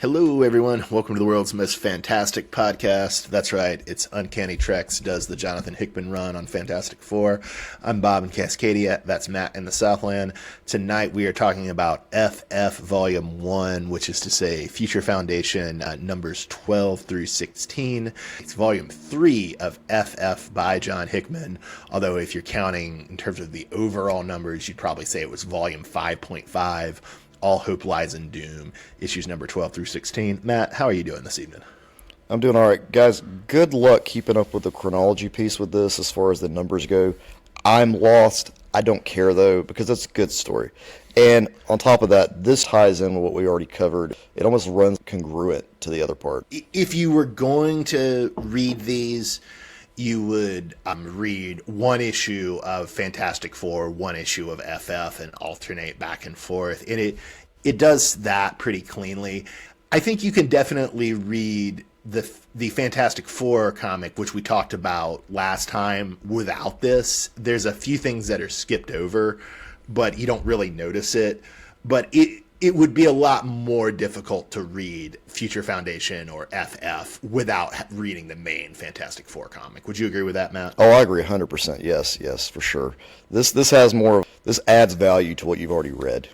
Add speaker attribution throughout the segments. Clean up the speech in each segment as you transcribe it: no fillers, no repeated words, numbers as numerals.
Speaker 1: Hello, everyone. Welcome to the world's most fantastic podcast. That's right. It's Uncanny Treks does the Jonathan Hickman run on Fantastic Four. I'm Bob in Cascadia. That's Matt in the Southland. Tonight we are talking about FF Volume 1, which is to say Future Foundation numbers 12 through 16. It's Volume 3 of FF by John Hickman, although if you're counting in terms of the overall numbers, you'd probably say it was Volume 5.5. All Hope Lies in Doom, issues number 12 through 16. Matt, how are you doing this evening?
Speaker 2: I'm doing all right. Guys, good luck keeping up with the chronology piece with this as far as the numbers go. I'm lost. I don't care, though, because it's a good story. And on top of that, this ties in with what we already covered. It almost runs congruent to the other part.
Speaker 1: If you were going to read these, you would read one issue of Fantastic Four, one issue of FF, and alternate back and forth. And it does that pretty cleanly. I think you can definitely read the Fantastic Four comic, which we talked about last time, without this. There's a few things that are skipped over, but you don't really notice it. But it would be a lot more difficult to read Future Foundation or FF without reading the main Fantastic Four comic. Would you agree with that, Matt?
Speaker 2: Oh, I agree 100%. Yes, for sure. This adds value to what you've already read.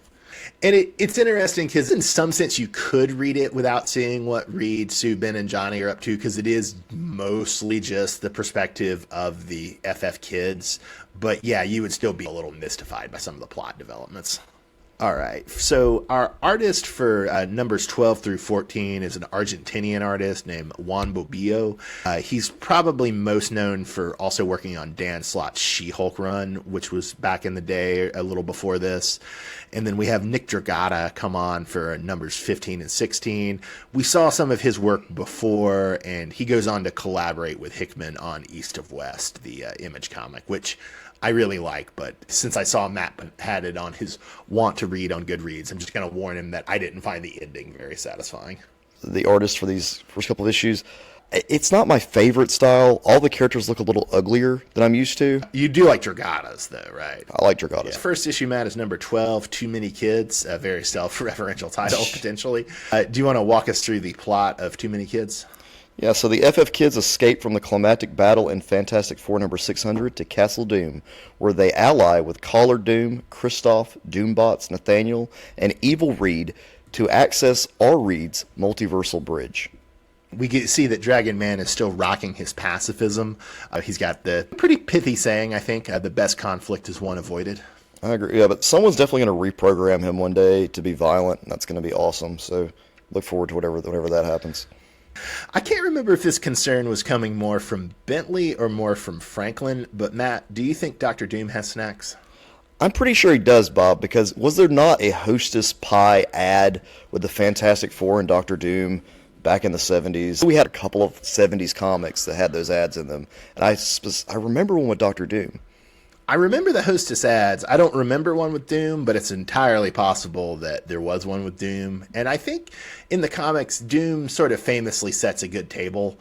Speaker 1: And it's interesting because in some sense you could read it without seeing what Reed, Sue, Ben, and Johnny are up to, because it is mostly just the perspective of the FF kids. But yeah, you would still be a little mystified by some of the plot developments. All right, so our artist for numbers 12 through 14 is an Argentinian artist named Juan Bobillo. He's probably most known for also working on Dan Slott's She-Hulk run, which was back in the day, a little before this. And then we have Nick Dragotta come on for numbers 15 and 16. We saw some of his work before, and he goes on to collaborate with Hickman on East of West, the Image comic, which I really like, but since I saw Matt had it on his want to read on Goodreads, I'm just going to warn him that I didn't find the ending very satisfying.
Speaker 2: The artist for these first couple of issues, it's not my favorite style. All the characters look a little uglier than I'm used to.
Speaker 1: You do like Dragatta's, though, right?
Speaker 2: I like Dragatta's.
Speaker 1: Yeah. First issue, Matt, is number 12, Too Many Kids, a very self-referential title, potentially. Do you want to walk us through the plot of Too Many Kids?
Speaker 2: Yeah, so the FF kids escape from the climactic battle in Fantastic Four number 600 to Castle Doom, where they ally with Caller Doom, Kristoff, Doombots, Nathaniel, and Evil Reed to access R. Reed's multiversal bridge.
Speaker 1: We see that Dragon Man is still rocking his pacifism. He's got the pretty pithy saying, I think, the best conflict is one avoided.
Speaker 2: I agree, yeah, but someone's definitely going to reprogram him one day to be violent, and that's going to be awesome, so look forward to whenever that happens.
Speaker 1: I can't remember if this concern was coming more from Bentley or more from Franklin, but Matt, do you think Dr. Doom has snacks?
Speaker 2: I'm pretty sure he does, Bob, because was there not a Hostess Pie ad with the Fantastic Four and Dr. Doom back in the 70s? We had a couple of 70s comics that had those ads in them, and I remember one with Dr. Doom.
Speaker 1: I remember the Hostess ads. I don't remember one with Doom, but it's entirely possible that there was one with Doom. And I think in the comics, Doom sort of famously sets a good table.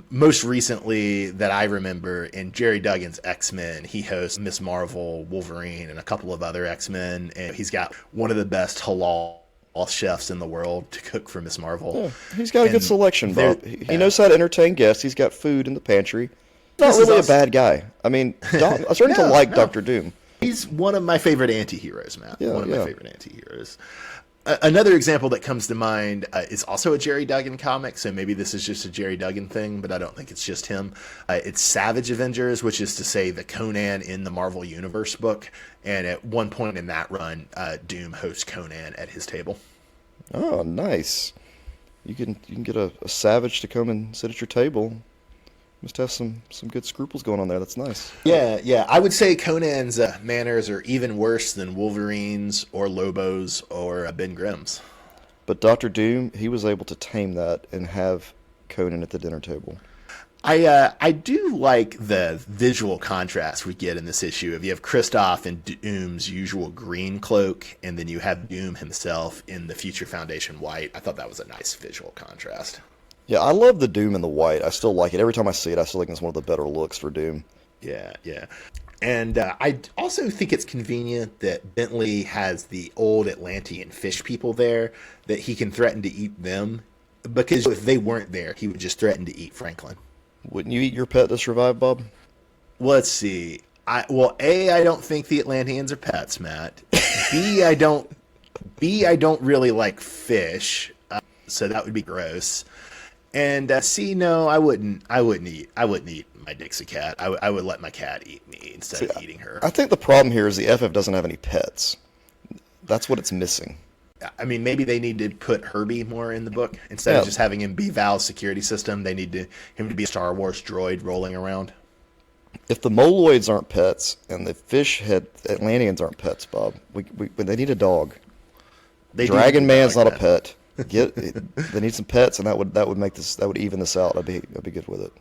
Speaker 1: Most recently that I remember, in Jerry Duggan's X-Men, he hosts Miss Marvel, Wolverine, and a couple of other X-Men. And he's got one of the best halal chefs in the world to cook for Miss Marvel.
Speaker 2: Yeah, he's got a good selection, Bob. He knows how to entertain guests. He's got food in the pantry. Not really a bad guy. I mean, I'm starting to like Dr. Doom.
Speaker 1: He's one of my favorite anti-heroes, Matt. One of my favorite anti-heroes. Another example that comes to mind is also a Jerry Duggan comic, so maybe this is just a Jerry Duggan thing, but I don't think it's just him. It's Savage Avengers, which is to say the Conan in the Marvel Universe book, and at one point in that run, Doom hosts Conan at his table.
Speaker 2: Oh, nice. You can get a Savage to come and sit at your table. Must have some good scruples going on there. That's nice.
Speaker 1: Yeah. I would say Conan's manners are even worse than Wolverine's or Lobo's or Ben Grimm's.
Speaker 2: But Dr. Doom, he was able to tame that and have Conan at the dinner table.
Speaker 1: I do like the visual contrast we get in this issue. If you have Kristoff in Doom's usual green cloak, and then you have Doom himself in the Future Foundation white, I thought that was a nice visual contrast.
Speaker 2: Yeah, I love the Doom in the white. I still like it. Every time I see it, I still think it's one of the better looks for Doom.
Speaker 1: Yeah. And I also think it's convenient that Bentley has the old Atlantean fish people there, that he can threaten to eat them because if they weren't there, he would just threaten to eat Franklin.
Speaker 2: Wouldn't you eat your pet to survive, Bob?
Speaker 1: Let's see. I don't think the Atlanteans are pets, Matt. B, I don't. I don't really like fish, so that would be gross. And C, no, I wouldn't. I wouldn't eat my Dixie cat. I would let my cat eat me instead of eating her.
Speaker 2: I think the problem here is the FF doesn't have any pets. That's what it's missing.
Speaker 1: I mean, maybe they need to put Herbie more in the book instead of just having him be Val's security system. They need him to be a Star Wars droid rolling around.
Speaker 2: If the Moloids aren't pets and the fish head Atlanteans aren't pets, Bob, they need a dog. Dragon Man's not a pet. They need some pets, and that would even this out. I'd be good with it.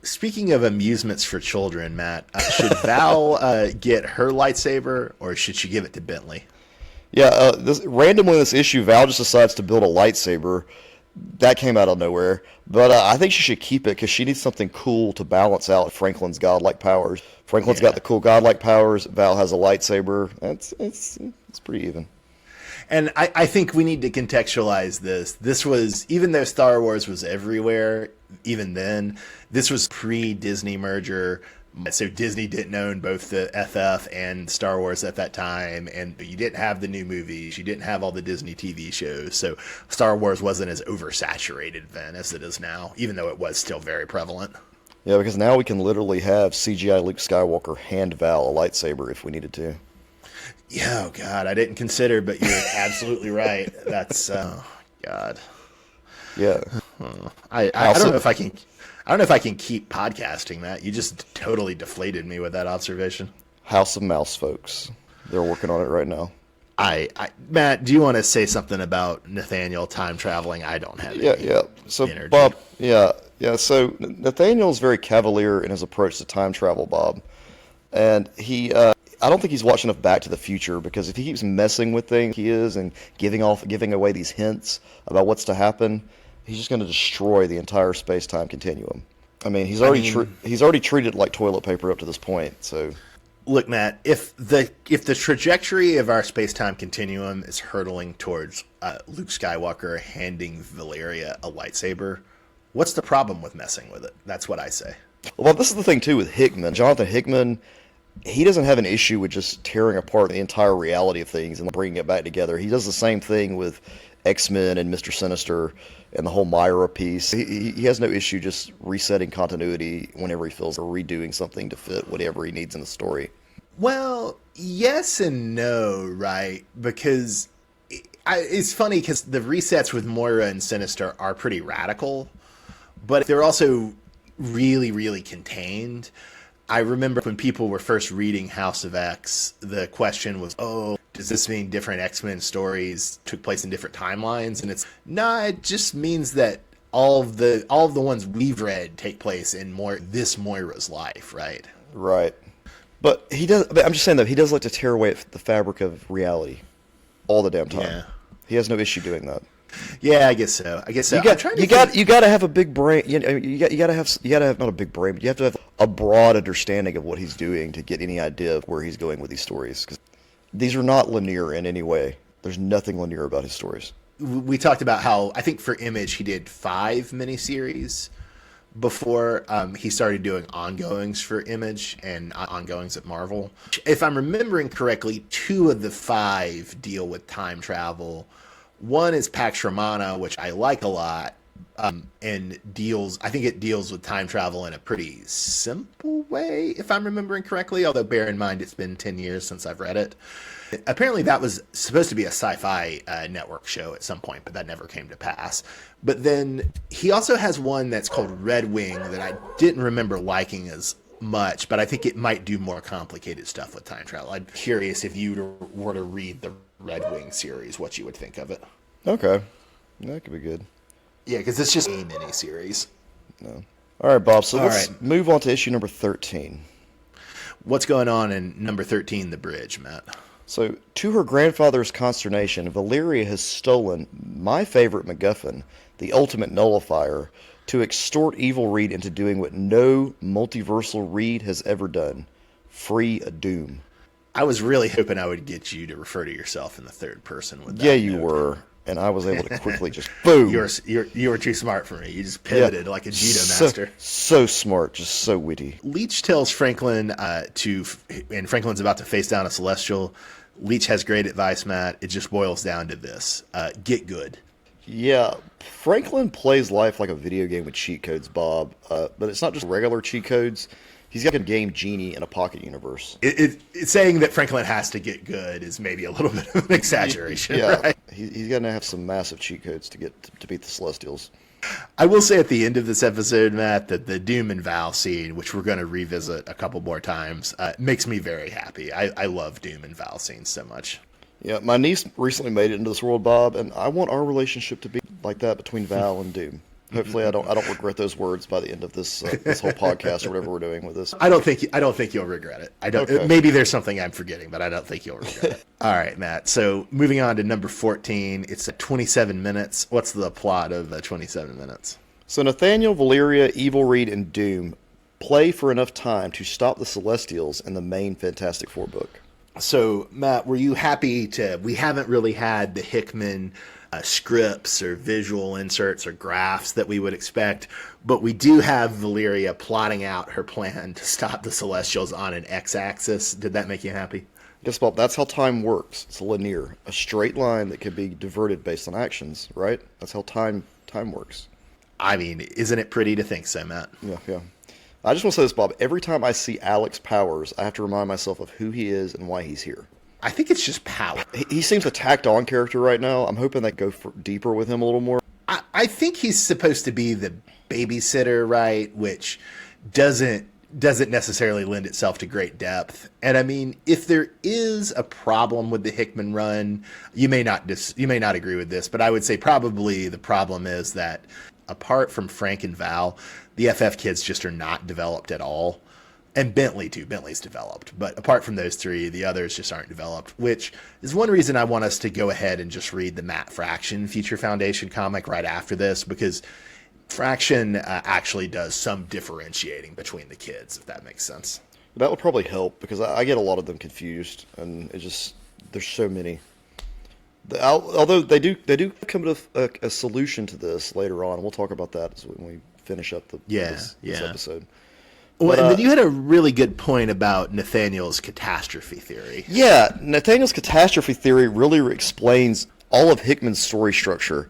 Speaker 1: Speaking of amusements for children, Matt, should Val get her lightsaber, or should she give it to Bentley?
Speaker 2: Yeah, randomly in this issue, Val just decides to build a lightsaber. That came out of nowhere, but I think she should keep it because she needs something cool to balance out Franklin's godlike powers. Franklin's got the cool godlike powers. Val has a lightsaber. It's pretty even.
Speaker 1: And I think we need to contextualize this. This was, even though Star Wars was everywhere, even then, this was pre-Disney merger. So Disney didn't own both the FF and Star Wars at that time, and you didn't have the new movies, you didn't have all the Disney TV shows, so Star Wars wasn't as oversaturated then as it is now, even though it was still very prevalent.
Speaker 2: Yeah, because now we can literally have CGI Luke Skywalker hand Val a lightsaber if we needed to.
Speaker 1: Yeah, oh God, I didn't consider, but you're absolutely right. That's, God.
Speaker 2: Yeah.
Speaker 1: I don't know if I can... I don't know if I can keep podcasting, Matt. You just totally deflated me with that observation.
Speaker 2: House of Mouse, folks. They're working on it right now.
Speaker 1: Matt, do you want to say something about Nathaniel time traveling? I don't have
Speaker 2: any So,
Speaker 1: energy.
Speaker 2: Bob, so Nathaniel's very cavalier in his approach to time travel, Bob. And I don't think he's watched enough Back to the Future, because if he keeps messing with things he is and giving away these hints about what's to happen, he's just going to destroy the entire space-time continuum. I mean, he's already treated it like toilet paper up to this point. So,
Speaker 1: look, Matt, if the trajectory of our space-time continuum is hurtling towards Luke Skywalker handing Valeria a lightsaber, what's the problem with messing with it? That's what I say.
Speaker 2: Well, this is the thing too with Hickman. Jonathan Hickman, he doesn't have an issue with just tearing apart the entire reality of things and bringing it back together. He does the same thing with X-Men and Mr. Sinister and the whole Myra piece. He has no issue just resetting continuity whenever he feels, or redoing something to fit whatever he needs in the story.
Speaker 1: Well, yes and no, right? Because it's funny because the resets with Moira and Sinister are pretty radical, but they're also really, really contained. I remember when people were first reading House of X, the question was, does this mean different X-Men stories took place in different timelines? And it just means that all of the ones we've read take place in this Moira's life, right?
Speaker 2: Right. But I'm just saying, though, he does like to tear away at the fabric of reality all the damn time. Yeah. He has no issue doing that.
Speaker 1: Yeah, I guess so. You
Speaker 2: got to have a big brain. You got to have not a big brain, but you have to have a broad understanding of what he's doing to get any idea of where he's going with these stories. Because these are not linear in any way. There's nothing linear about his stories.
Speaker 1: We talked about how I think for Image he did 5 miniseries before he started doing ongoings for Image and ongoings at Marvel. If I'm remembering correctly, 2 of the 5 deal with time travel. One is Pax Romana, which I like a lot, and I think it deals with time travel in a pretty simple way, if I'm remembering correctly, although bear in mind it's been 10 years since I've read it. Apparently that was supposed to be a sci-fi network show at some point, but that never came to pass. But then he also has one that's called Red Wing that I didn't remember liking as much, but I think it might do more complicated stuff with time travel. I'm curious if you were to read the Red Wing series, what you would think of it.
Speaker 2: Okay. That could be good.
Speaker 1: Yeah, because it's just a mini-series.
Speaker 2: No. All right, Bob, so let's move on to issue number 13.
Speaker 1: What's going on in number 13, The Bridge, Matt?
Speaker 2: So, to her grandfather's consternation, Valeria has stolen my favorite MacGuffin, the ultimate nullifier, to extort Evil Reed into doing what no multiversal Reed has ever done. Free a Doom.
Speaker 1: I was really hoping I would get you to refer to yourself in the third person with that.
Speaker 2: Yeah, you were. and I was able to quickly just boom.
Speaker 1: You were too smart for me. You just pivoted like a judo master.
Speaker 2: So smart, just so witty.
Speaker 1: Leech tells Franklin and Franklin's about to face down a Celestial. Leech has great advice, Matt. It just boils down to this: get good.
Speaker 2: Yeah, Franklin plays life like a video game with cheat codes, Bob. But it's not just regular cheat codes. He's got a game genie in a pocket universe.
Speaker 1: It's saying that Franklin has to get good is maybe a little bit of an exaggeration.
Speaker 2: Yeah,
Speaker 1: right?
Speaker 2: He's going to have some massive cheat codes to get to beat the Celestials.
Speaker 1: I will say at the end of this episode, Matt, that the Doom and Val scene, which we're going to revisit a couple more times, makes me very happy. I love Doom and Val scenes so much.
Speaker 2: Yeah, my niece recently made it into this world, Bob, and I want our relationship to be like that between Val and Doom. Hopefully, I don't regret those words by the end of this this whole podcast or whatever we're doing with this.
Speaker 1: I don't think you'll regret it. I don't.
Speaker 2: Okay.
Speaker 1: Maybe there's something I'm forgetting, but I don't think you'll regret it. All right, Matt. So moving on to number 14. It's at 27 minutes. What's the plot of 27 minutes?
Speaker 2: So Nathaniel, Valeria, Evil Reed, and Doom play for enough time to stop the Celestials in the main Fantastic Four book.
Speaker 1: So, Matt, were you happy we haven't really had the Hickman scripts or visual inserts or graphs that we would expect, but we do have Valeria plotting out her plan to stop the Celestials on an x-axis. Did that make you happy?
Speaker 2: Guess what? That's how time works. It's linear, a straight line that can be diverted based on actions, right? That's how time works.
Speaker 1: I mean, isn't it pretty to think so, Matt?
Speaker 2: Yeah. I just want to say this, Bob. Every time I see Alex Powers, I have to remind myself of who he is and why he's here.
Speaker 1: I think it's just power.
Speaker 2: He seems a tacked-on character right now. I'm hoping they go deeper with him a little more.
Speaker 1: I think he's supposed to be the babysitter, right? Which doesn't necessarily lend itself to great depth. And I mean, if there is a problem with the Hickman run, you may not agree with this, but I would say probably the problem is that apart from Frank and Val, the FF kids just are not developed at all. And Bentley, too. Bentley's developed. But apart from those three, the others just aren't developed, which is one reason I want us to go ahead and just read the Matt Fraction Future Foundation comic right after this, because Fraction actually does some differentiating between the kids, if that makes sense.
Speaker 2: That would probably help, because I get a lot of them confused, and there's so many. Although they do come to a solution to this later on. We'll talk about that when we finish up this episode.
Speaker 1: Well, and then you had a really good point about Nathaniel's catastrophe theory.
Speaker 2: Yeah, Nathaniel's catastrophe theory really explains all of Hickman's story structure.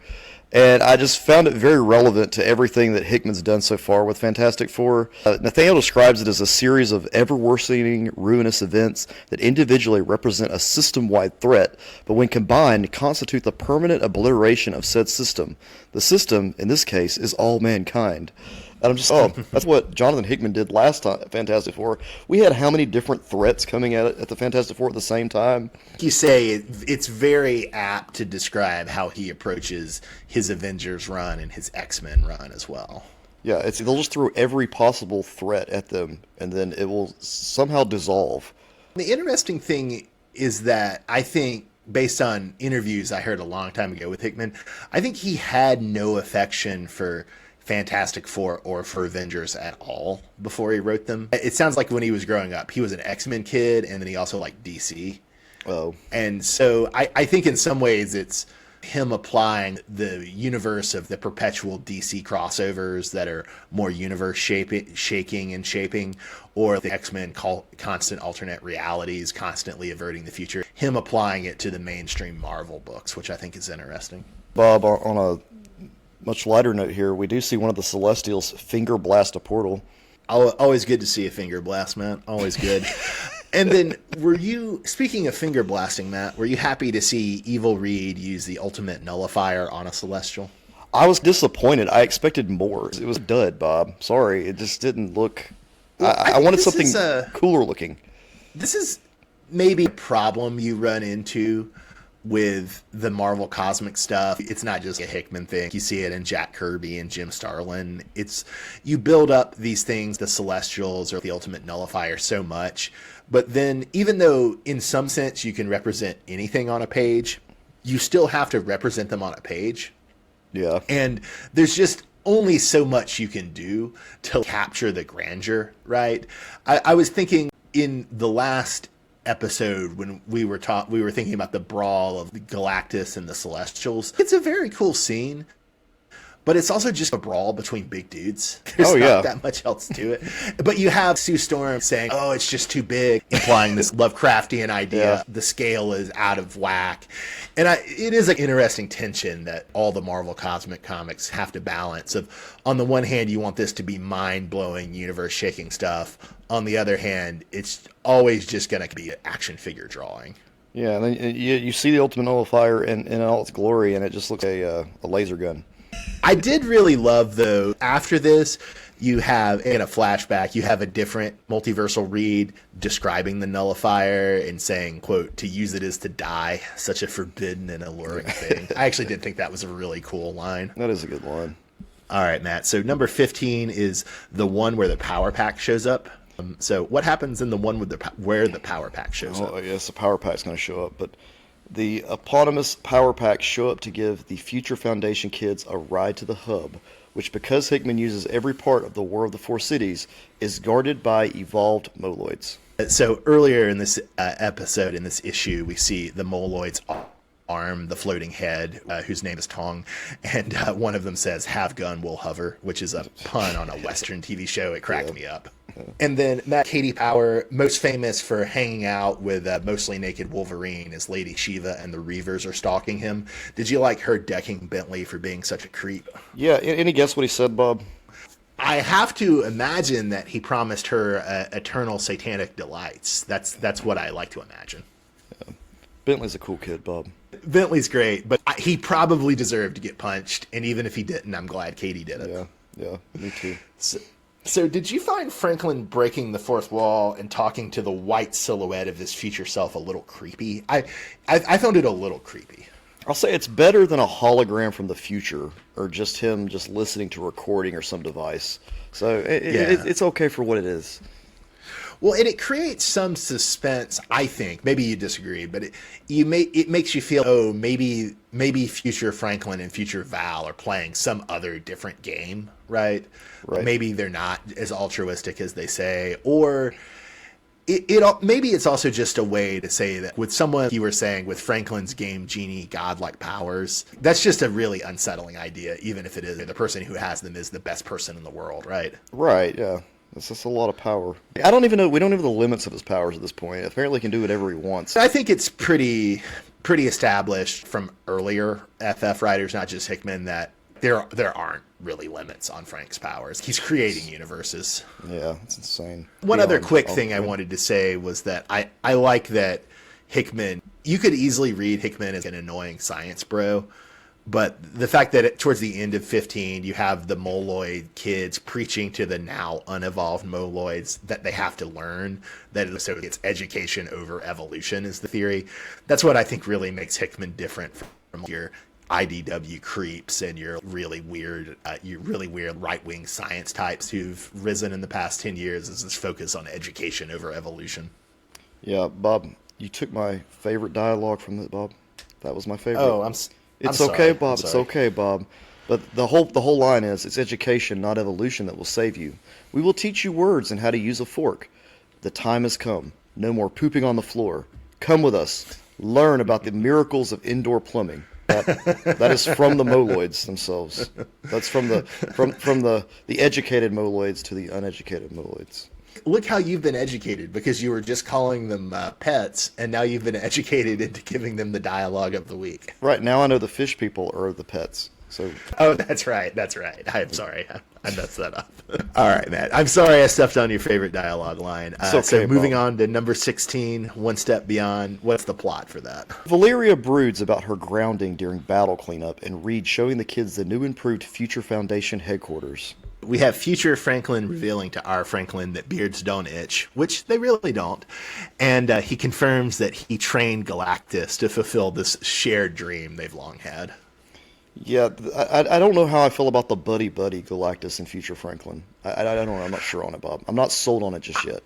Speaker 2: And I just found it very relevant to everything that Hickman's done so far with Fantastic Four. Nathaniel describes it as a series of ever-worsening, ruinous events that individually represent a system-wide threat, but when combined, constitute the permanent obliteration of said system. The system, in this case, is all mankind. And I'm just, that's what Jonathan Hickman did last time at Fantastic Four. We had how many different threats coming at the Fantastic Four at the same time?
Speaker 1: You say it's very apt to describe how he approaches his Avengers run and his X-Men run as well.
Speaker 2: Yeah, they'll just throw every possible threat at them, and then it will somehow dissolve.
Speaker 1: The interesting thing is that I think, based on interviews I heard a long time ago with Hickman, I think he had no affection for Fantastic Four or for Avengers at all before he wrote them. It sounds like when he was growing up, he was an X-Men kid, and then he also liked DC.
Speaker 2: Oh. And
Speaker 1: so I think in some ways it's him applying the universe of the perpetual DC crossovers that are more universe shaking and shaping, or the X-Men constant alternate realities, constantly averting the future, him applying it to the mainstream Marvel books, which I think is interesting.
Speaker 2: Bob, on a much lighter note here, we do see one of the Celestials finger blast a portal.
Speaker 1: Always good to see a finger blast, Matt. Always good. And then, speaking of finger blasting, Matt, were you happy to see Evil Reed use the ultimate nullifier on a Celestial?
Speaker 2: I was disappointed. I expected more. It was a dud, Bob. Sorry, it just didn't look... Well, I wanted something cooler looking.
Speaker 1: This is maybe a problem you run into with the Marvel cosmic stuff. It's not just a Hickman thing. You see it in Jack Kirby and Jim Starlin. You build up these things, the Celestials or the ultimate nullifier, so much, but then even though in some sense you can represent anything on a page, you still have to represent them on a page.
Speaker 2: Yeah.
Speaker 1: And there's just only so much you can do to capture the grandeur, right? I was thinking in the last episode when we were thinking about the brawl of Galactus and the Celestials. It's a very cool scene. But it's also just a brawl between big dudes. There's not that much else to it. But you have Sue Storm saying, oh, it's just too big, implying this Lovecraftian idea. Yeah. The scale is out of whack. And it is an interesting tension that all the Marvel Cosmic Comics have to balance. On the one hand, you want this to be mind-blowing, universe-shaking stuff. On the other hand, it's always just going to be an action figure drawing.
Speaker 2: Yeah, and then you see the Ultimate Nullifier in all its glory, and it just looks like a laser gun.
Speaker 1: I did really love, though, after this, you have, in a flashback, you have a different multiversal read describing the nullifier and saying, quote, to use it is to die, such a forbidden and alluring thing. I actually did think that was a really cool line.
Speaker 2: That is a good line.
Speaker 1: All right, Matt. So number 15 is the one where the Power Pack shows up. So what happens in the one with where the Power Pack shows up?
Speaker 2: I guess the Power Pack's going to show up, but the eponymous Power Packs show up to give the Future Foundation kids a ride to the hub, which, because Hickman uses every part of the War of the Four Cities, is guarded by evolved Moloids.
Speaker 1: So earlier in this episode, in this issue, we see the Moloids arm the floating head, whose name is Tong, and one of them says, have gun, will hover, which is a pun on a Western TV show. It cracked me up. And then Matt, Katie Power, most famous for hanging out with mostly naked Wolverine, as Lady Shiva and the Reavers are stalking him. Did you like her decking Bentley for being such a creep?
Speaker 2: Yeah, any guess what he said, Bob?
Speaker 1: I have to imagine that he promised her eternal satanic delights. That's what I like to imagine.
Speaker 2: Yeah. Bentley's a cool kid, Bob.
Speaker 1: Bentley's great, but he probably deserved to get punched, and even if he didn't, I'm glad Katie did it.
Speaker 2: Yeah, me too.
Speaker 1: So did you find Franklin breaking the fourth wall and talking to the white silhouette of his future self a little creepy? I found it a little creepy.
Speaker 2: I'll say it's better than a hologram from the future or just him just listening to a recording or some device. So it's okay for what it is.
Speaker 1: Well, and it creates some suspense, I think. Maybe you disagree, but it makes you feel, oh, maybe future Franklin and future Val are playing some other different game, right? Maybe they're not as altruistic as they say, or maybe it's also just a way to say that with someone you were saying with Franklin's game genie godlike powers, that's just a really unsettling idea, even if it is the person who has them is the best person in the world, right?
Speaker 2: Right, yeah. That's just a lot of power. I don't even know. We don't know the limits of his powers at this point. Apparently, he can do whatever he wants.
Speaker 1: I think it's pretty established from earlier FF writers, not just Hickman, that there aren't really limits on Frank's powers. He's creating universes.
Speaker 2: Yeah, it's insane.
Speaker 1: One other quick thing I wanted to say was that I like that Hickman. You could easily read Hickman as an annoying science bro. But the fact that towards the end of 15, you have the Moloid kids preaching to the now unevolved Moloids that they have to learn, so it's education over evolution is the theory. That's what I think really makes Hickman different from your IDW creeps and your really weird right-wing science types who've risen in the past 10 years, is this focus on education over evolution.
Speaker 2: Yeah, Bob, you took my favorite dialogue from it, Bob. That was my favorite.
Speaker 1: Oh,
Speaker 2: It's okay, Bob. It's okay, Bob. But the whole line is, it's education, not evolution, that will save you. We will teach you words and how to use a fork. The time has come. No more pooping on the floor. Come with us. Learn about the miracles of indoor plumbing. That is from the Moloids themselves. That's from the educated Moloids to the uneducated Moloids.
Speaker 1: Look how you've been educated, because you were just calling them pets, and now you've been educated into giving them the dialogue of the week.
Speaker 2: Right, now I know the fish people are the pets. So.
Speaker 1: Oh, that's right. I'm sorry. I messed that up. All right, Matt. I'm sorry I stepped on your favorite dialogue line.
Speaker 2: Okay,
Speaker 1: so moving on to number 16, One Step Beyond. What's the plot for that?
Speaker 2: Valeria broods about her grounding during battle cleanup, and Reed showing the kids the new improved Future Foundation headquarters.
Speaker 1: We have future Franklin revealing to our Franklin that beards don't itch, which they really don't. And he confirms that he trained Galactus to fulfill this shared dream they've long had.
Speaker 2: Yeah, I don't know how I feel about the buddy-buddy Galactus and future Franklin. I don't know. I'm not sure on it, Bob. I'm not sold on it just yet.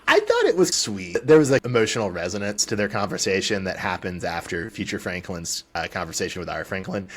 Speaker 1: I thought it was sweet. There was like emotional resonance to their conversation that happens after future Franklin's conversation with our Franklin.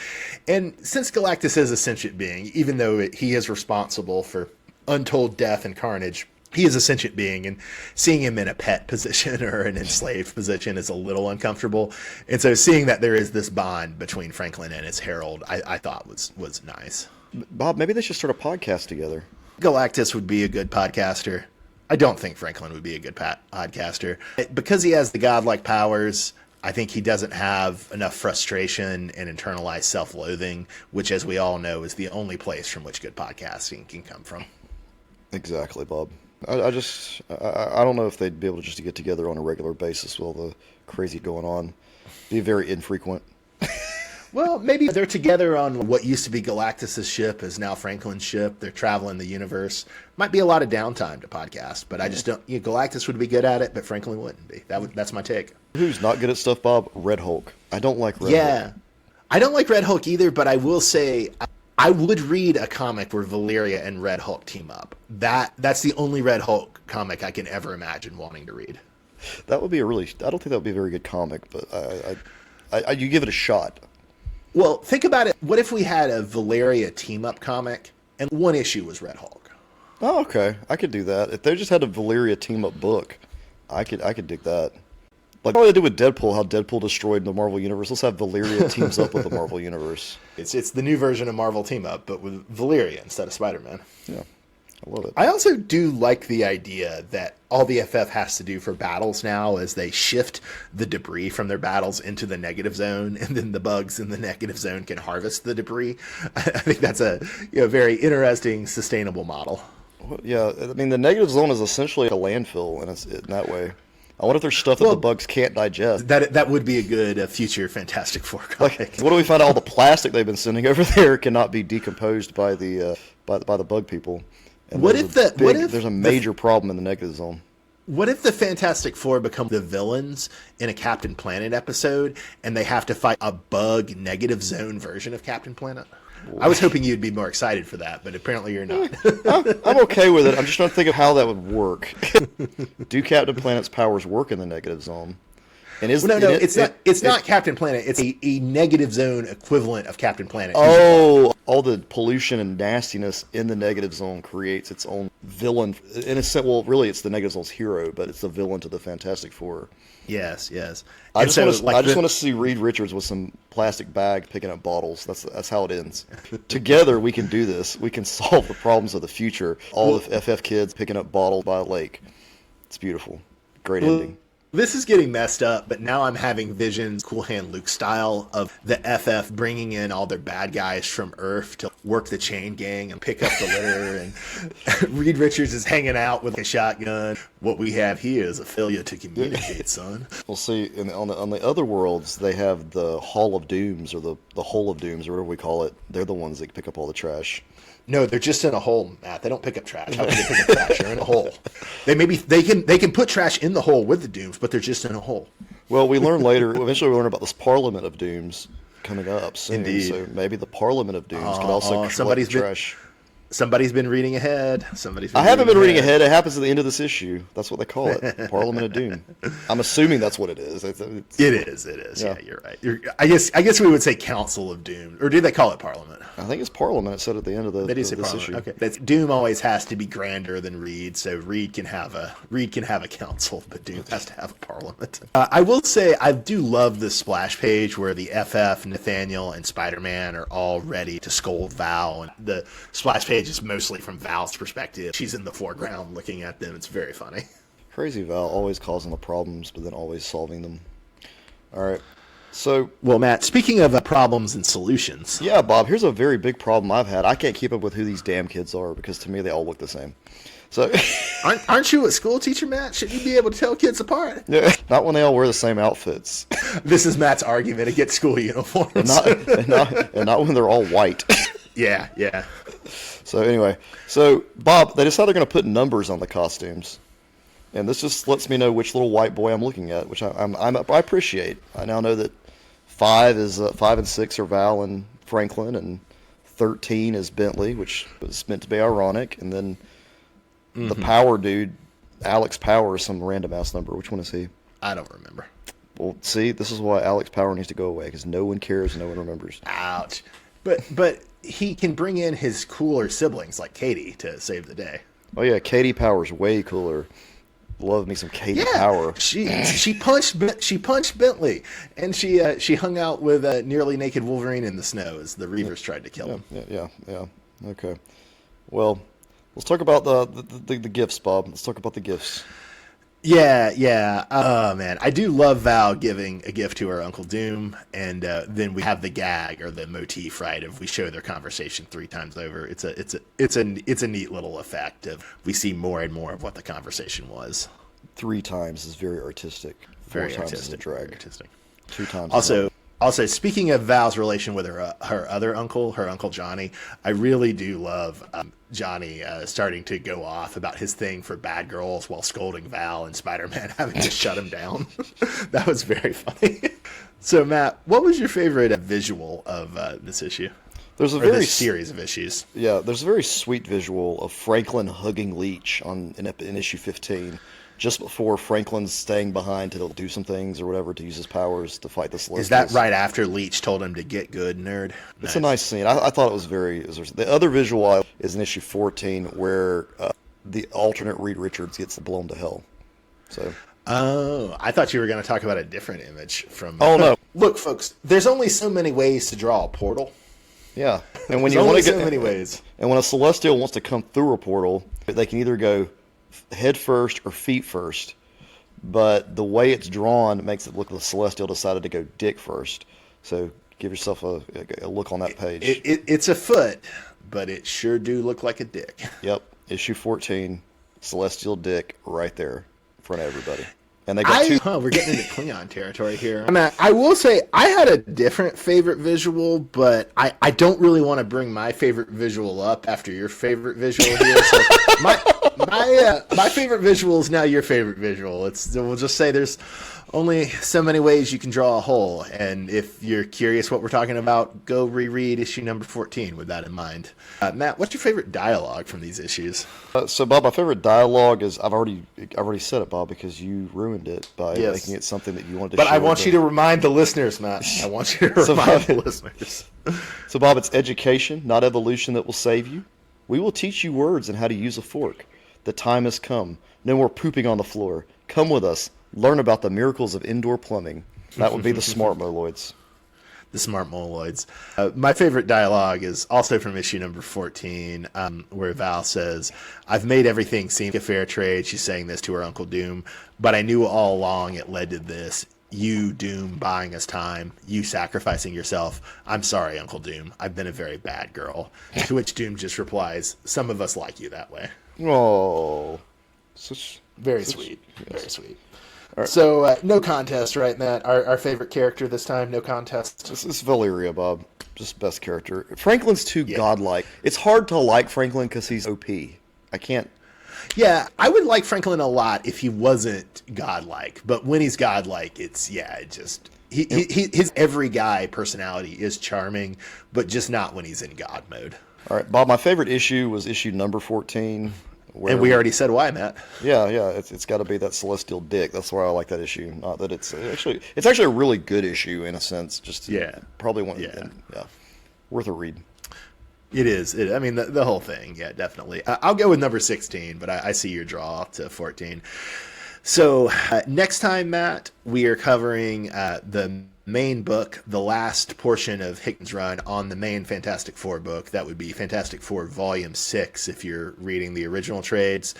Speaker 1: And since Galactus is a sentient being, even though he is responsible for untold death and carnage, he is a sentient being, and seeing him in a pet position or an enslaved position is a little uncomfortable. And so seeing that there is this bond between Franklin and his herald, I thought was nice.
Speaker 2: Bob, maybe they should start a podcast together.
Speaker 1: Galactus would be a good podcaster. I don't think Franklin would be a good podcaster. Because he has the godlike powers, I think he doesn't have enough frustration and internalized self-loathing, which, as we all know, is the only place from which good podcasting can come from.
Speaker 2: Exactly, Bob. I don't know if they'd be able just to get together on a regular basis with all the crazy going on. Be very infrequent.
Speaker 1: Well, maybe they're together on what used to be Galactus' ship is now Franklin's ship. They're traveling the universe. Might be a lot of downtime to podcast, but I just don't. Galactus would be good at it, but Franklin wouldn't be. That's my take.
Speaker 2: Who's not good at stuff, Bob? Red Hulk. I don't like Red Hulk.
Speaker 1: Yeah, I don't like Red Hulk either, but I will say I would read a comic where Valeria and Red Hulk team up. That's the only Red Hulk comic I can ever imagine wanting to read.
Speaker 2: That would be I don't think that would be a very good comic, but you give it a shot.
Speaker 1: Well, think about it. What if we had a Valeria team-up comic, and one issue was Red Hulk?
Speaker 2: Oh, okay. I could do that. If they just had a Valeria team-up book, I could dig that. Like what they did with Deadpool, how Deadpool destroyed the Marvel Universe. Let's have Valeria teams up with the Marvel Universe.
Speaker 1: It's the new version of Marvel team-up, but with Valeria instead of Spider-Man.
Speaker 2: Yeah, I love it.
Speaker 1: I also do like the idea that all the FF has to do for battles now is they shift the debris from their battles into the negative zone, and then the bugs in the negative zone can harvest the debris. I think that's a very interesting, sustainable model.
Speaker 2: Well, yeah, I mean, the negative zone is essentially a landfill in that way. I wonder if there's stuff that the bugs can't digest.
Speaker 1: That would be a good future Fantastic Four comic.
Speaker 2: Like, what do we find out? All the plastic they've been sending over there cannot be decomposed by the bug people. And there's a major problem in the negative zone.
Speaker 1: What if the Fantastic Four become the villains in a Captain Planet episode, and they have to fight a bug negative zone version of Captain Planet? I was hoping you'd be more excited for that, but apparently you're not.
Speaker 2: I'm okay with it. I'm just trying to think of how that would work. Do Captain Planet's powers work in the negative zone? And
Speaker 1: it's not Captain Planet. It's a negative zone equivalent of Captain Planet.
Speaker 2: Oh, all the pollution and nastiness in the negative zone creates its own villain. In a sense, well, really, it's the negative zone's hero, but it's the villain to the Fantastic Four.
Speaker 1: Yes.
Speaker 2: I just want to see Reed Richards with some plastic bag picking up bottles. That's how it ends. Together, we can do this. We can solve the problems of the future. All the FF kids picking up bottles by a lake. It's beautiful. Great ending.
Speaker 1: This is getting messed up, but now I'm having visions, Cool Hand Luke style, of the FF bringing in all their bad guys from Earth to work the chain gang and pick up the litter. And Reed Richards is hanging out with a shotgun. What we have here is a failure to communicate, son.
Speaker 2: We'll see. On the other worlds, they have the Hall of Dooms, or the Hole of Dooms, or whatever we call it. They're the ones that pick up all the trash.
Speaker 1: No, they're just in a hole, Matt. They don't pick up trash. How can they pick up trash? They're in a hole. They can put trash in the hole with the Dooms, but they're just in a hole.
Speaker 2: Well, we learn later. Eventually, we learn about this Parliament of Dooms coming up soon.
Speaker 1: Indeed.
Speaker 2: So maybe the Parliament of Dooms could also collect trash.
Speaker 1: Somebody's been reading ahead.
Speaker 2: I haven't been reading ahead. It happens at the end of this issue. That's what they call it, Parliament of Doom. I'm assuming that's what it is. It
Speaker 1: is. Yeah, you're right. I guess we would say Council of Doom, or do they call it Parliament?
Speaker 2: I think it's Parliament. It said at the end of this issue.
Speaker 1: Okay, Doom always has to be grander than Reed, so Reed can have a council, but Doom has to have a Parliament. I will say I do love the splash page where the FF, Nathaniel, and Spider-Man are all ready to scold Val, and the splash page is mostly from Val's perspective. She's in the foreground looking at them. It's very funny.
Speaker 2: Crazy Val, always causing the problems, but then always solving them. All right. So,
Speaker 1: well, Matt, speaking of problems and solutions.
Speaker 2: Yeah, Bob, here's a very big problem I've had. I can't keep up with who these damn kids are because to me they all look the same. So,
Speaker 1: aren't you a school teacher, Matt? Shouldn't you be able to tell kids apart?
Speaker 2: Yeah, not when they all wear the same outfits.
Speaker 1: This is Matt's argument against school uniforms.
Speaker 2: and not when they're all white.
Speaker 1: Yeah.
Speaker 2: So anyway, Bob, they decide they're going to put numbers on the costumes, and this just lets me know which little white boy I'm looking at, which I appreciate. I now know that 5 and 6 are Val and Franklin, and 13 is Bentley, which was meant to be ironic, and then the Power dude, Alex Power, is some random ass number. Which one is he?
Speaker 1: I don't remember.
Speaker 2: Well, see, this is why Alex Power needs to go away because no one cares, no one remembers.
Speaker 1: Ouch. But he can bring in his cooler siblings like Katie to save the day.
Speaker 2: Oh yeah, Katie Power's way cooler. Love me some Katie Power.
Speaker 1: She punched Bentley, and she hung out with a nearly naked Wolverine in the snow as the Reavers tried to kill him.
Speaker 2: Yeah. Okay. Well, let's talk about the gifts, Bob. Let's talk about the gifts.
Speaker 1: Yeah. Oh man, I do love Val giving a gift to her Uncle Doom, and then we have the gag or the motif, right? Of we show their conversation 3 times over. It's a neat little effect of we see more and more of what the conversation was.
Speaker 2: 3 times is very artistic. 4
Speaker 1: Very
Speaker 2: times
Speaker 1: artistic.
Speaker 2: is a drag.
Speaker 1: Very artistic.
Speaker 2: 2 times.
Speaker 1: Also, speaking of Val's relation with her other uncle, her Uncle Johnny, I really do love Johnny starting to go off about his thing for bad girls while scolding Val and Spider-Man having to shut him down. That was very funny. So, Matt, what was your favorite visual of this issue?
Speaker 2: There's a
Speaker 1: this series of issues.
Speaker 2: Yeah, there's a very sweet visual of Franklin hugging Leech in issue 15. Just before Franklin's staying behind to do some things or whatever to use his powers to fight the Celestials.
Speaker 1: Is that right after Leech told him to get good, nerd?
Speaker 2: It's a nice scene. I thought it was very... The other visual is in issue 14 where the alternate Reed Richards gets blown to hell. So...
Speaker 1: Oh, I thought you were going to talk about a different image from...
Speaker 2: Oh, no.
Speaker 1: Look, folks, there's only so many ways to draw a portal.
Speaker 2: Yeah. And when
Speaker 1: you want to get... so many ways.
Speaker 2: And when a Celestial wants to come through a portal, they can either go head first or feet first, but the way it's drawn makes it look like the Celestial decided to go dick first. So give yourself a look on that page.
Speaker 1: It's a foot, but it sure do look like a dick.
Speaker 2: Yep, issue 14, Celestial dick right there in front of everybody. And they got 2.
Speaker 1: We're getting into Klingon territory here. I will say I had a different favorite visual, but I don't really want to bring my favorite visual up after your favorite visual here. So my favorite visual is now your favorite visual. We'll just say there's only so many ways you can draw a hole, and if you're curious what we're talking about, go reread issue number 14 with that in mind. Matt, what's your favorite dialogue from these issues?
Speaker 2: So, Bob, my favorite dialogue is I've already said it, Bob, because you ruined it by making it something that you wanted to.
Speaker 1: But I want you to remind the listeners, Matt. I want you to remind the listeners.
Speaker 2: So, Bob, it's education, not evolution, that will save you. We will teach you words and how to use a fork. The time has come. No more pooping on the floor. Come with us. Learn about the miracles of indoor plumbing. That would be the smart Moloids.
Speaker 1: The smart Moloids. My favorite dialogue is also from issue number 14, where Val says, I've made everything seem like a fair trade. She's saying this to her Uncle Doom, but I knew all along it led to this. You, Doom, buying us time. You sacrificing yourself. I'm sorry, Uncle Doom. I've been a very bad girl. To which Doom just replies, some of us like you that way.
Speaker 2: Oh.
Speaker 1: Very sweet. Yes. Very sweet. Right. So, no contest, right, Matt? Our favorite character this time, no contest.
Speaker 2: This is Valeria, Bob. Just best character. Franklin's too godlike. It's hard to like Franklin because he's OP. I can't...
Speaker 1: Yeah, I would like Franklin a lot if he wasn't godlike. But when he's godlike, it's, his every guy personality is charming, but just not when he's in God mode.
Speaker 2: All right, Bob, my favorite issue was issue number 14.
Speaker 1: And we already said why, Matt.
Speaker 2: Yeah, it's got to be that Celestial dick. That's why I like that issue. Not that it's actually a really good issue in a sense. Just probably one. Yeah, worth a read.
Speaker 1: It is. I mean, the whole thing. Yeah, definitely. I'll go with number 16, but I see your draw to 14. So next time, Matt, we are covering the main book, the last portion of Hickman's run on the main Fantastic Four book. That would be Fantastic Four Volume 6 if you're reading the original trades.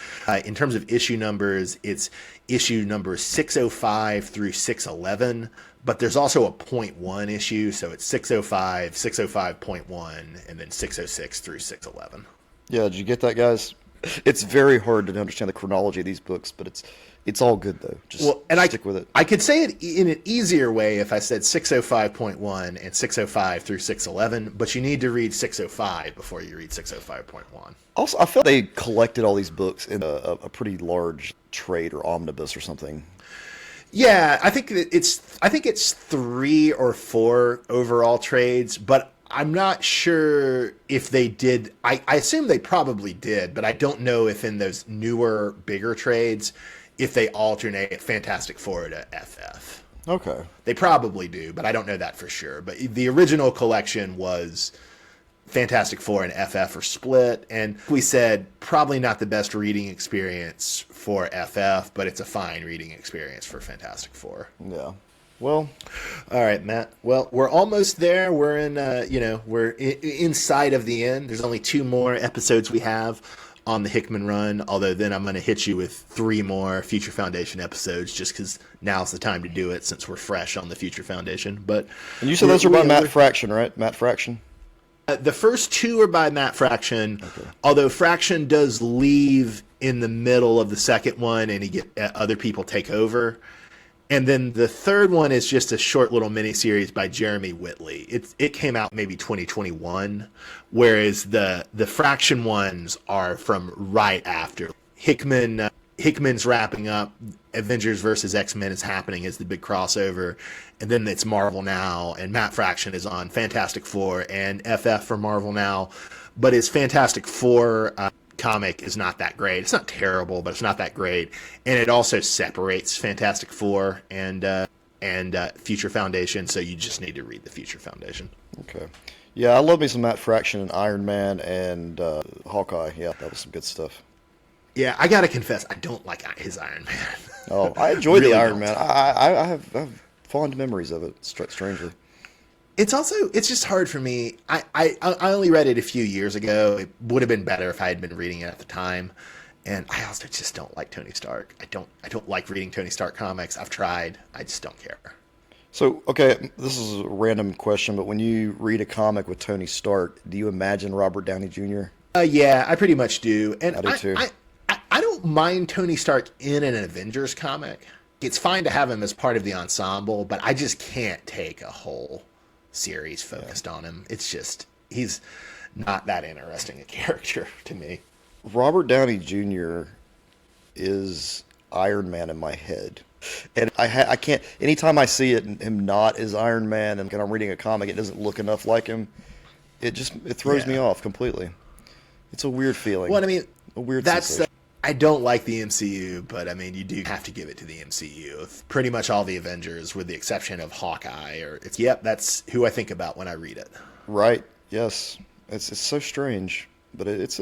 Speaker 1: In terms of issue numbers, it's issue number 605 through 611, but there's also a .1 issue, so it's 605, 605.1, and then 606 through 611.
Speaker 2: Yeah, did you get that, guys? It's very hard to understand the chronology of these books, but it's all good, though. Just stick with it.
Speaker 1: I could say it in an easier way if I said 605.1 and 605 through 611, but you need to read 605 before you read 605.1.
Speaker 2: Also, I felt they collected all these books in a pretty large trade or omnibus or something.
Speaker 1: Yeah, I think it's 3 or 4 overall trades, but I'm not sure if they did. I assume they probably did, but I don't know if in those newer, bigger trades, if they alternate Fantastic Four to FF.
Speaker 2: Okay.
Speaker 1: They probably do, but I don't know that for sure. But the original collection was Fantastic Four and FF are split, and we said probably not the best reading experience for FF, but it's a fine reading experience for Fantastic Four.
Speaker 2: Yeah. Well,
Speaker 1: all right, Matt. Well, we're almost there. We're in, we're inside of the end. There's only 2 more episodes we have on the Hickman run, although then I'm going to hit you with 3 more Future Foundation episodes just because now's the time to do it since we're fresh on the Future Foundation. But
Speaker 2: and you said those are by Matt Fraction, right? Matt Fraction?
Speaker 1: The first 2 are by Matt Fraction, okay. Although Fraction does leave in the middle of the second one and other people take over. And then the third one is just a short little miniseries by Jeremy Whitley. It came out maybe 2021, whereas the Fraction ones are from right after. Hickman's wrapping up. Avengers versus X-Men is happening as the big crossover, and then it's Marvel Now, and Matt Fraction is on Fantastic Four and FF for Marvel Now, but his Fantastic Four comic is not that great. It's not terrible, but it's not that great. And it also separates Fantastic Four and Future Foundation, so you just need to read the Future Foundation.
Speaker 2: Okay. Yeah, I love me some Matt Fraction and Iron Man and Hawkeye. Yeah, that was some good stuff.
Speaker 1: Yeah, I gotta confess, I don't like his Iron Man.
Speaker 2: Oh, I enjoy really the Iron Man. I have fond memories of it, strangely.
Speaker 1: It's just hard for me. I only read it a few years ago. It would have been better if I had been reading it at the time. And I also just don't like Tony Stark. I don't like reading Tony Stark comics. I've tried. I just don't care.
Speaker 2: So, okay, this is a random question, but when you read a comic with Tony Stark, do you imagine Robert Downey Jr.?
Speaker 1: Yeah, I pretty much do. And
Speaker 2: I do too.
Speaker 1: I don't mind Tony Stark in an Avengers comic. It's fine to have him as part of the ensemble, but I just can't take a whole series focused on him. It's just, he's not that interesting a character to me.
Speaker 2: Robert Downey Jr. is Iron Man in my head. And I can't, anytime I see him not as Iron Man and I'm reading a comic, it doesn't look enough like him. It throws me off completely. It's a weird feeling.
Speaker 1: Well, I mean,
Speaker 2: a weird sensation.
Speaker 1: I don't like the MCU, but I mean, you do have to give it to the MCU. Pretty much all the Avengers, with the exception of Hawkeye, that's who I think about when I read it.
Speaker 2: Right. Yes. It's so strange, but it's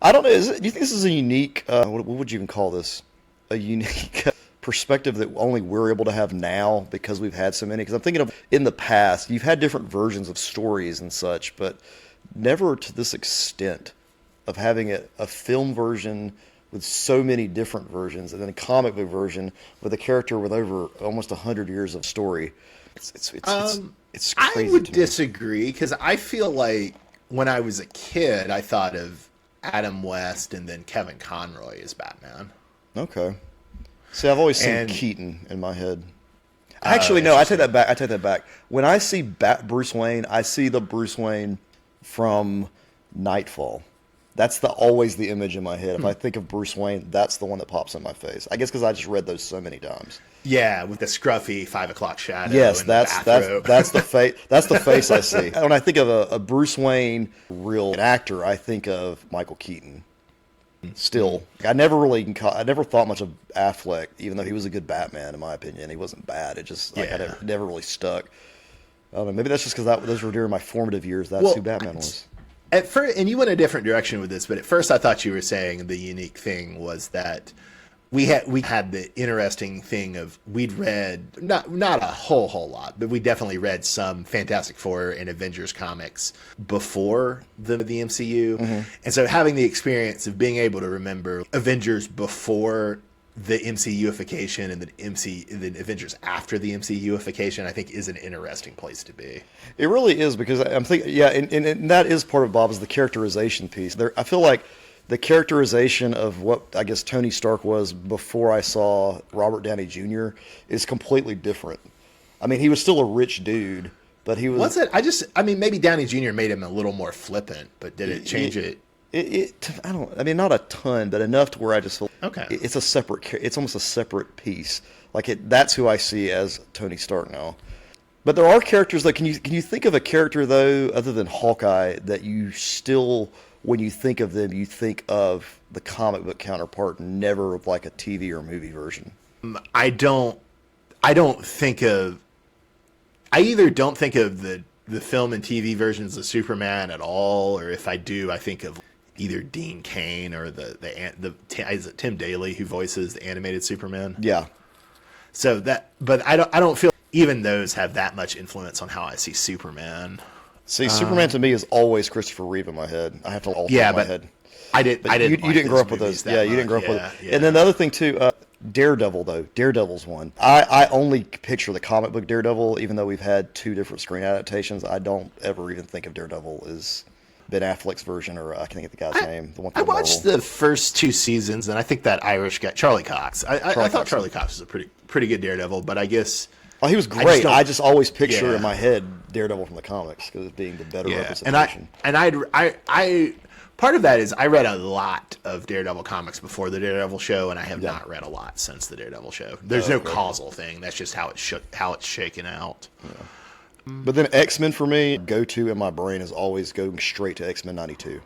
Speaker 2: I don't know. Do you think this is a unique? What would you even call this? A unique perspective that only we're able to have now because we've had so many. Because I'm thinking of in the past, you've had different versions of stories and such, but never to this extent of having a film version with so many different versions, and then a comic book version with a character with over almost 100 years of story. It's crazy.
Speaker 1: I would disagree, because I feel like when I was a kid, I thought of Adam West and then Kevin Conroy as Batman.
Speaker 2: Okay. See, I've always seen Keaton in my head. Actually, no, I take that back. When I see Bruce Wayne, I see the Bruce Wayne from Nightfall. That's always the image in my head. If I think of Bruce Wayne, that's the one that pops in my face. I guess because I just read those so many times.
Speaker 1: Yeah, with the scruffy 5 o'clock shadow.
Speaker 2: Yes,
Speaker 1: and
Speaker 2: that's the face. That's the face I see. When I think of a Bruce Wayne real actor, I think of Michael Keaton. Still, I never thought much of Affleck, even though he was a good Batman in my opinion. He wasn't bad. It just it never really stuck. I don't know. Maybe that's just because those were during my formative years. That's who Batman was.
Speaker 1: At first, and you went a different direction with this, but at first I thought you were saying the unique thing was that we had the interesting thing of we'd read not a whole lot, but we definitely read some Fantastic Four and Avengers comics before the MCU, and so having the experience of being able to remember Avengers before the MCUification and the Avengers after the MCUification, I think, is an interesting place to be.
Speaker 2: It really is, because I'm thinking, and that is part of Bob, is the characterization piece. I feel like the characterization of what I guess Tony Stark was before I saw Robert Downey Jr. is completely different. I mean, he was still a rich dude, but he was.
Speaker 1: What's it? I mean, maybe Downey Jr. made him a little more flippant, but did it change it?
Speaker 2: I mean, not a ton, but enough to where I just feel it's almost a separate piece. That's who I see as Tony Stark now. But there are characters can you think of a character though, other than Hawkeye, that you still, when you think of them, you think of the comic book counterpart, never of like a TV or movie version? I
Speaker 1: either don't think of the the film and TV versions of Superman at all, or if I do, I think of either Dean Cain or is it Tim Daly who voices the animated Superman.
Speaker 2: Yeah.
Speaker 1: So but I don't feel even those have that much influence on how I see Superman.
Speaker 2: See, Superman to me is always Christopher Reeve in my head. I have to alter my head.
Speaker 1: I didn't.
Speaker 2: You didn't grow up with those. Yeah, you didn't grow up with it. Yeah. And then the other thing too, Daredevil though. Daredevil's one. I only picture the comic book Daredevil, even though we've had 2 different screen adaptations. I don't ever even think of Daredevil as Ben Affleck's version, or I can't think of the guy's name. The one
Speaker 1: I watched the first 2 seasons, and I think that Irish guy, Charlie Cox. I thought Charlie Cox was a pretty good Daredevil, but I guess.
Speaker 2: Oh, he was great. I just always picture in my head Daredevil from the comics because of being the better representation.
Speaker 1: And I part of that is I read a lot of Daredevil comics before the Daredevil show, and I have not read a lot since the Daredevil show. There's no causal thing. That's just how it's shaken out. Yeah.
Speaker 2: But then X-Men for me, go-to in my brain is always going straight to X-Men 92.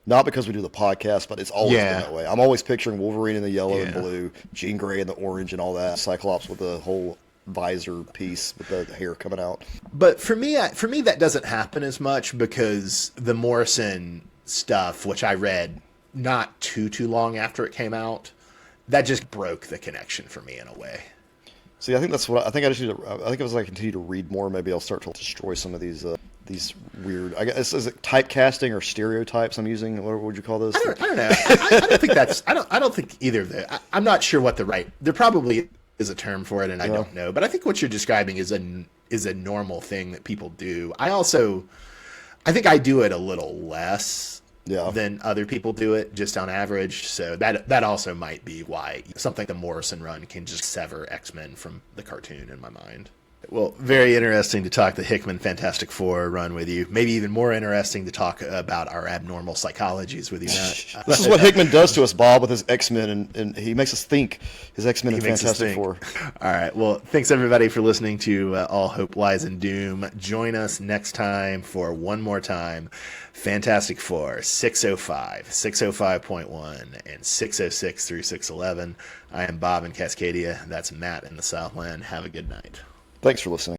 Speaker 2: Not because we do the podcast, but it's always been that way. I'm always picturing Wolverine in the yellow and blue, Jean Grey in the orange and all that, Cyclops with the whole visor piece with the hair coming out.
Speaker 1: But for me that doesn't happen as much because the Morrison stuff, which I read not too long after it came out, that just broke the connection for me in a way.
Speaker 2: See, I think that's what I think. I think as I continue to read more, maybe I'll start to destroy some of these weird. I guess is it typecasting or stereotypes I'm using? What would you call those?
Speaker 1: I don't know. I don't think that's. I don't think either of them. I'm not sure what there probably is a term for it, and I don't know. But I think what you're describing is a normal thing that people do. I think I do it a little less than other people do it, just on average. So that also might be why something like the Morrison run can just sever X-Men from the cartoon in my mind. Well, very interesting to talk the Hickman Fantastic Four run with you. Maybe even more interesting to talk about our abnormal psychologies with you, Matt.
Speaker 2: This is what Hickman does to us, Bob, with his X-Men, and he makes us think his X-Men and Fantastic Four.
Speaker 1: All right. Well, thanks, everybody, for listening to All Hope Lies in Doom. Join us next time for one more time, Fantastic Four 605, 605.1, and 606 through 611. I am Bob in Cascadia. That's Matt in the Southland. Have a good night.
Speaker 2: Thanks for listening.